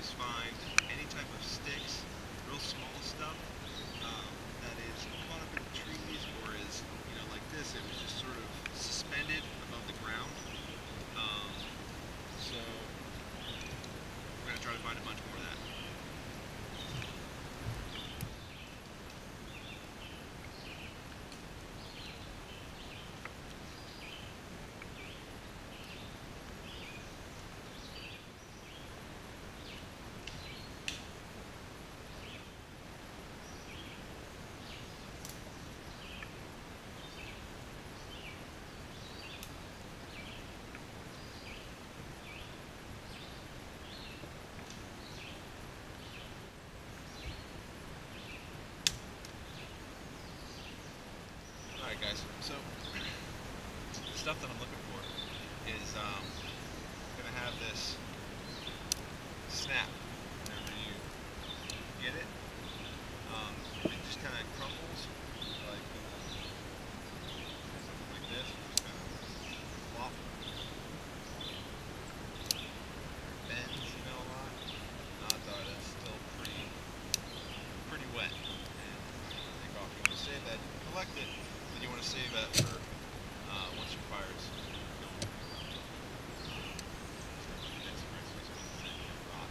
is find any type of sticks, real small stuff that is caught up in the trees or is, like this, it was just sort of suspended above the ground. So we're going to try to find a bunch more of that. Alright guys, so the stuff that I'm looking for is going to have this snap whenever you get it. It just kind of crumbles like something like this, just kind of flop. Bends, a lot. Odds are that's still pretty wet. And take off. You want to save that, collect it. You want to save that for once your fire's going. That's for instance rock.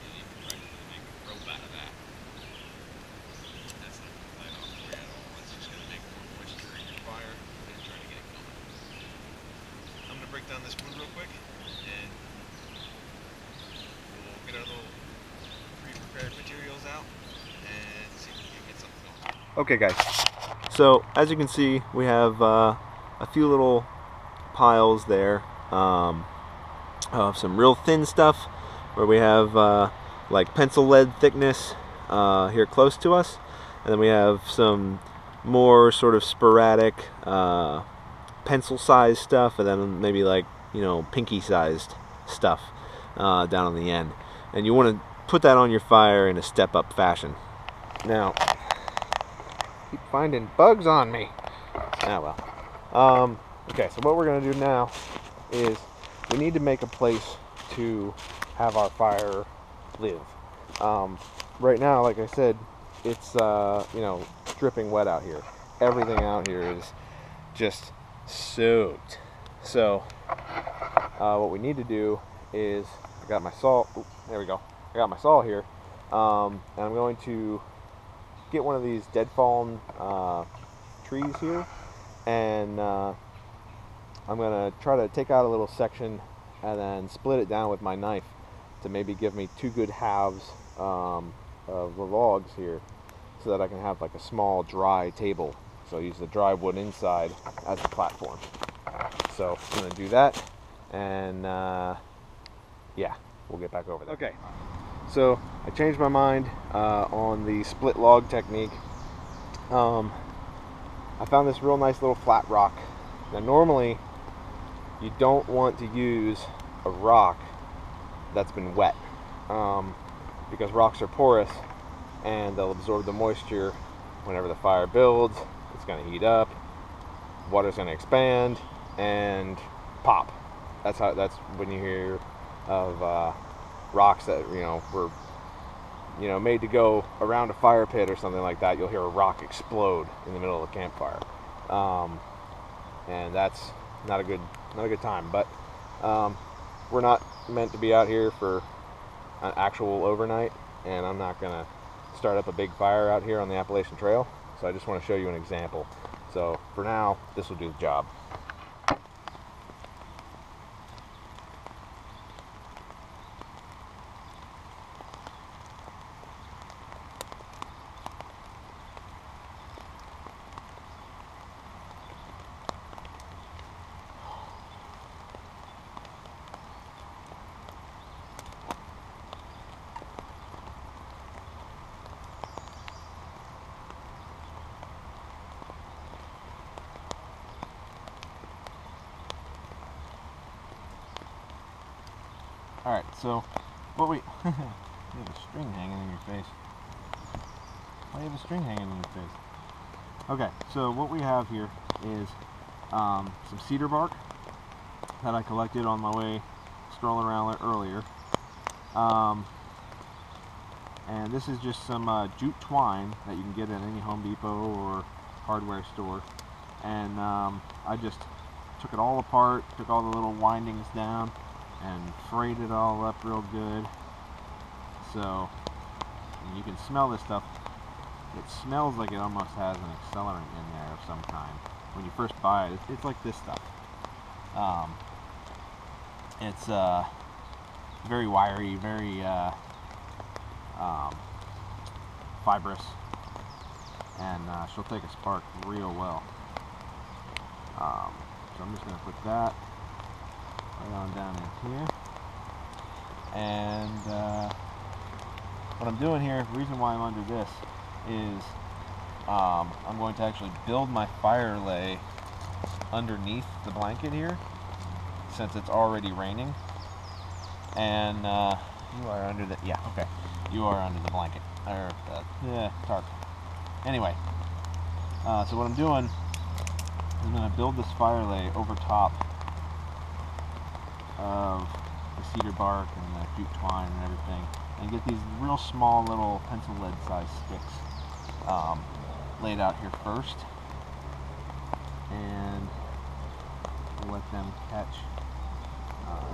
You can practically make a rope out of that. That's not going to light off for you at all. It's just going to make more moisture in your fire and try to get it going. I'm going to break down this wood real quick and we'll get our little pre-prepared materials out and see if we can get something going. Okay guys. So as you can see, we have a few little piles there of some real thin stuff where we have like pencil lead thickness here close to us, and then we have some more sort of sporadic pencil sized stuff, and then maybe like pinky sized stuff down on the end, and you want to put that on your fire in a step-up fashion. Now, keep finding bugs on me. Ah well. Okay, so what we're going to do now is we need to make a place to have our fire live. Right now, like I said, it's dripping wet out here. Everything out here is just soaked. So what we need to do is, I got my saw. Ooh, there we go. I got my saw here, and I'm going to get one of these dead fallen trees here, and I'm going to try to take out a little section and then split it down with my knife to maybe give me two good halves of the logs here, so that I can have like a small dry table. So I use the dry wood inside as a platform. So I'm going to do that, and yeah, we'll get back over there. Okay. So I changed my mind on the split log technique. I found this real nice little flat rock. Now normally you don't want to use a rock that's been wet, because rocks are porous and they'll absorb the moisture. Whenever the fire builds, it's going to heat up, water's going to expand and pop. That's when you hear of rocks that were made to go around a fire pit or something like that. You'll hear a rock explode in the middle of a campfire, and that's not a good time. But we're not meant to be out here for an actual overnight, and I'm not gonna start up a big fire out here on the Appalachian Trail, so I just want to show you an example. So for now, this will do the job. Alright, so what we... you have a string hanging in your face. Why do you have a string hanging in your face? Okay, so what we have here is some cedar bark that I collected on my way strolling around earlier. And this is just some jute twine that you can get at any Home Depot or hardware store. And I just took it all apart, took all the little windings down, and frayed it all up real good. So you can smell this stuff. It smells like it almost has an accelerant in there of some kind. When you first buy it, it's like this stuff. It's very wiry, very fibrous, and she'll take a spark real well. So I'm just going to put that right on down in here. And what I'm doing here, the reason why I'm under this is I'm going to actually build my fire lay underneath the blanket here, since it's already raining. And you are under the, yeah, okay, you are under the blanket, or tarp. Anyway, so what I'm doing is I'm going to build this fire lay over top of the cedar bark and the jute twine and everything, and get these real small little pencil lead size sticks laid out here first, and we'll let them catch.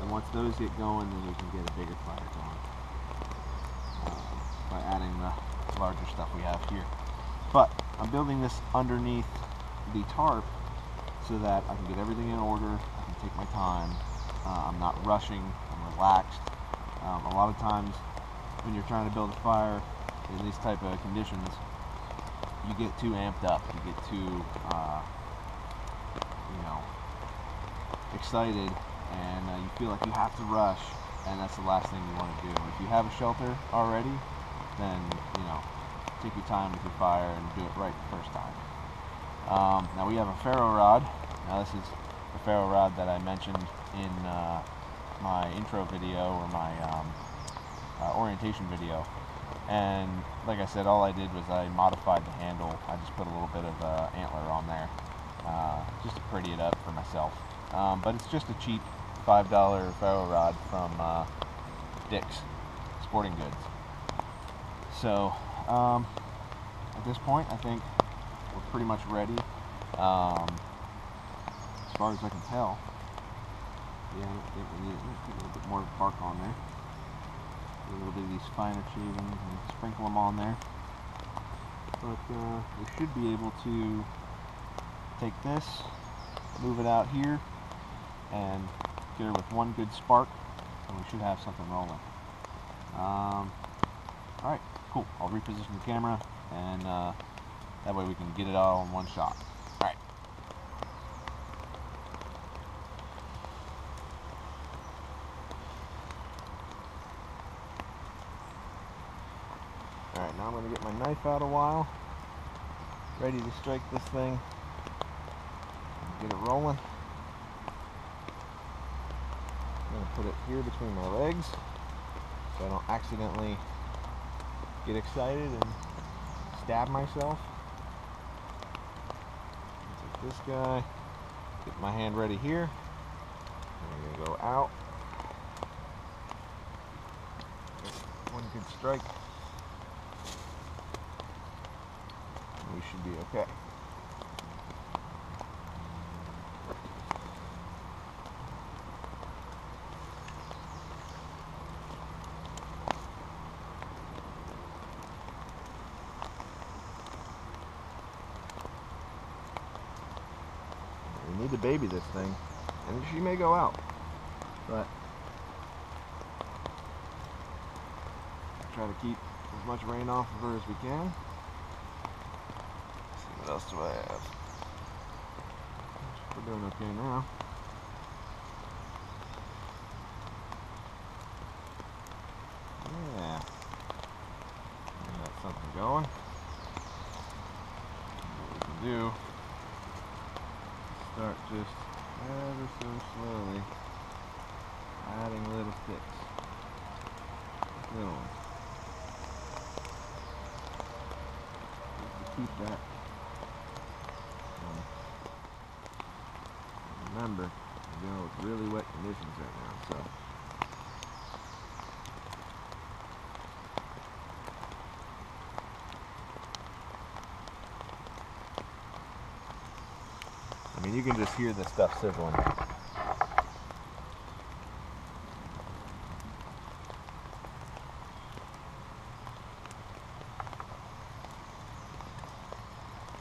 And once those get going, then we can get a bigger fire going by adding the larger stuff we have here. But I'm building this underneath the tarp so that I can get everything in order. I can take my time. I'm not rushing. I'm relaxed. A lot of times when you're trying to build a fire in these type of conditions, you get too amped up. You get too, excited, and you feel like you have to rush, and that's the last thing you want to do. If you have a shelter already, then take your time with your fire and do it right the first time. Now we have a ferro rod. Now this is the ferro rod that I mentioned in my intro video, or my orientation video. And like I said, all I did was I modified the handle. I just put a little bit of antler on there, just to pretty it up for myself. But it's just a cheap $5 ferro rod from Dick's Sporting Goods. So at this point, I think we're pretty much ready, as far as I can tell. Yeah, I think we need a little bit more bark on there. A little bit of these finer shavings and sprinkle them on there. But we should be able to take this, move it out here, and get her with one good spark, and we should have something rolling. Alright, cool. I'll reposition the camera, and that way we can get it all in one shot. Alright. Alright, now I'm going to get my knife out a while, ready to strike this thing, and get it rolling. I'm going to put it here between my legs, so I don't accidentally get excited and stab myself. Take this guy, get my hand ready here, I'm going to go out. One good strike. We should be okay. We need to baby this thing, and she may go out, but try to keep as much rain off of her as we can. What else do I have? We're doing okay now. Yeah. We got something going. What we can do is start just ever so slowly adding little sticks. Little ones. Just to keep that. Remember, we're dealing with really wet conditions right now, so you can just hear this stuff sizzling.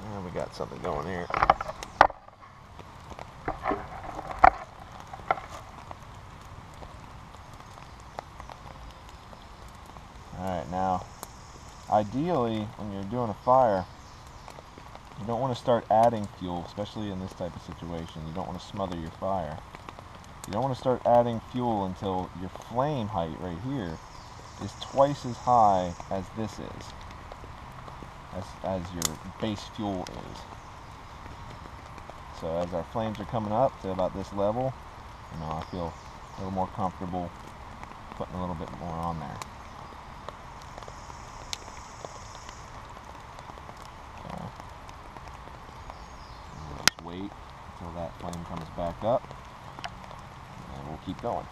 And we got something going here. Alright, now ideally when you're doing a fire, you don't want to start adding fuel, especially in this type of situation. You don't want to smother your fire. You don't want to start adding fuel until your flame height right here is twice as high as this is, as your base fuel is. So as our flames are coming up to about this level, I feel a little more comfortable putting a little bit more on there. Wait until that flame comes back up, and we'll keep going.